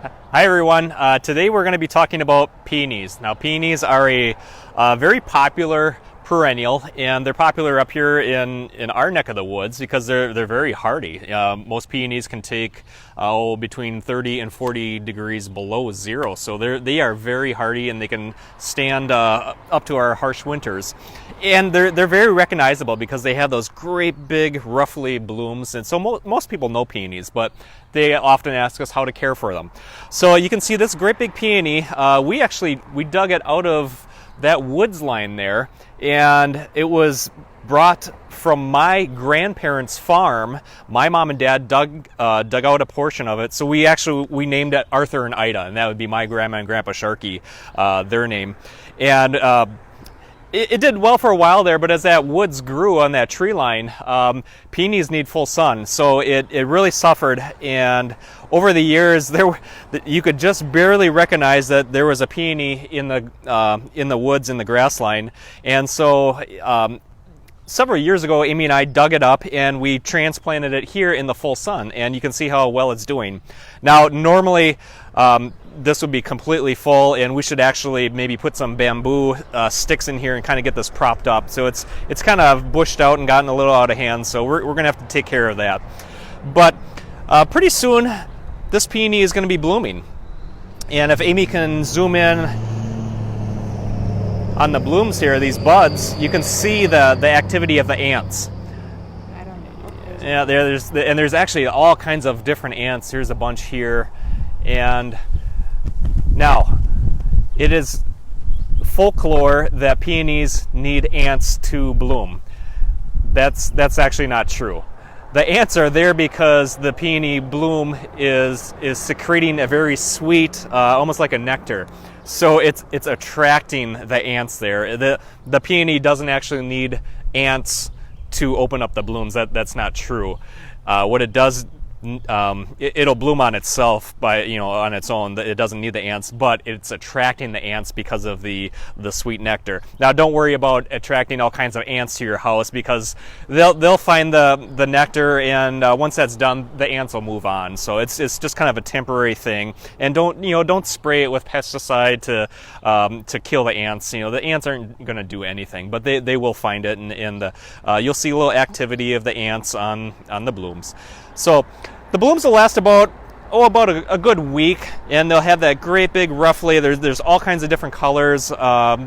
Hi everyone. Today we're going to be talking about peonies. Now peonies are a very popular perennial, and they're popular up here in our neck of the woods because they're very hardy. Most peonies can take between 30 and 40 degrees below zero, so they are very hardy and they can stand up to our harsh winters. And they're very recognizable because they have those great big ruffly blooms, and so most people know peonies, but they often ask us how to care for them. So you can see this great big peony. We dug it out of that woods line there, and it was brought from my grandparents' farm. My mom and dad dug out a portion of it, so we named it Arthur and Ida, and that would be my grandma and grandpa Sharkey, their name. And it did well for a while there, but as that woods grew on that tree line, peonies need full sun, so it really suffered. And over the years, you could just barely recognize that there was a peony in the woods in the grass line. And so several years ago, Amy and I dug it up and we transplanted it here in the full sun, and you can see how well it's doing. Now, normally this would be completely full, and we should actually maybe put some bamboo sticks in here and kind of get this propped up. So it's kind of bushed out and gotten a little out of hand, so we're going to have to take care of that. But pretty soon, this peony is going to be blooming. And if Amy can zoom in on the blooms here, these buds, you can see the activity of the ants. I don't know. Yeah, there's actually all kinds of different ants. Here's a bunch here. And now, it is folklore that peonies need ants to bloom. That's actually not true. The ants are there because the peony bloom is secreting a very sweet, almost like a nectar. So it's attracting the ants there. The peony doesn't actually need ants to open up the blooms. That's not true. What it does, it'll bloom on itself on its own. It doesn't need the ants, but it's attracting the ants because of the sweet nectar. Now, don't worry about attracting all kinds of ants to your house, because they'll find the nectar, and once that's done, the ants will move on. So it's just kind of a temporary thing, and don't spray it with pesticide to kill the ants. The ants aren't going to do anything, but they will find it, and you'll see a little activity of the ants on the blooms. So the blooms will last about a good week, and they'll have that great big ruffly. There's all kinds of different colors.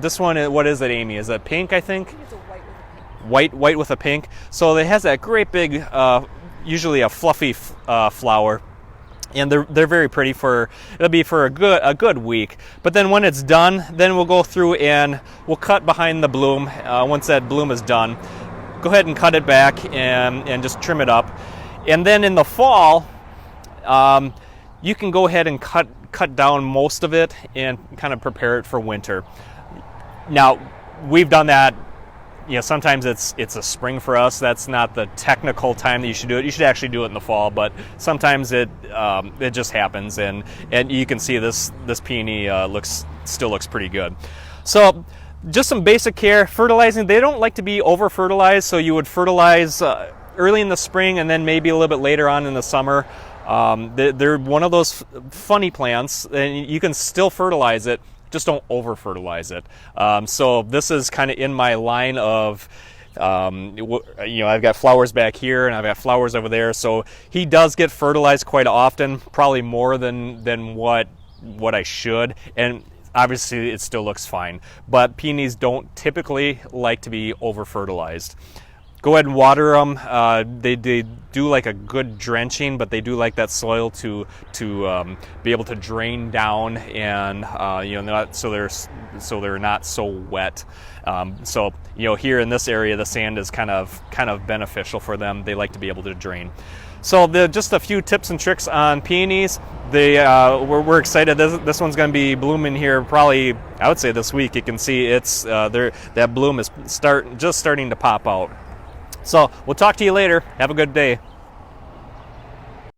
This one, what is it, Amy? Is it pink, I think? I think it's a white with a pink. White with a pink. So it has that great big, usually a fluffy flower. And they're very pretty. It'll be for a good week. But then when it's done, then we'll go through and we'll cut behind the bloom. Once that bloom is done, go ahead and cut it back and just trim it up. And then in the fall, you can go ahead and cut down most of it and kind of prepare it for winter. Now, we've done that. Sometimes it's a spring for us. That's not the technical time that you should do it. You should actually do it in the fall, but sometimes it just happens, and you can see this peony still looks pretty good. So just some basic care. Fertilizing, they don't like to be over fertilized, so you would fertilize early in the spring and then maybe a little bit later on in the summer. They're one of those funny plants, and you can still fertilize it, just don't over fertilize it. So this is kind of in my line of, I've got flowers back here and I've got flowers over there. So he does get fertilized quite often, probably more than what I should. And obviously it still looks fine, but peonies don't typically like to be over fertilized. Go ahead and water them. They do like a good drenching, but they do like that soil to be able to drain down, and so they're not so wet. So here in this area, the sand is kind of beneficial for them. They like to be able to drain. So just a few tips and tricks on peonies. We're excited. This one's going to be blooming here probably, I would say, this week. You can see that bloom is just starting to pop out. So we'll talk to you later. Have a good day.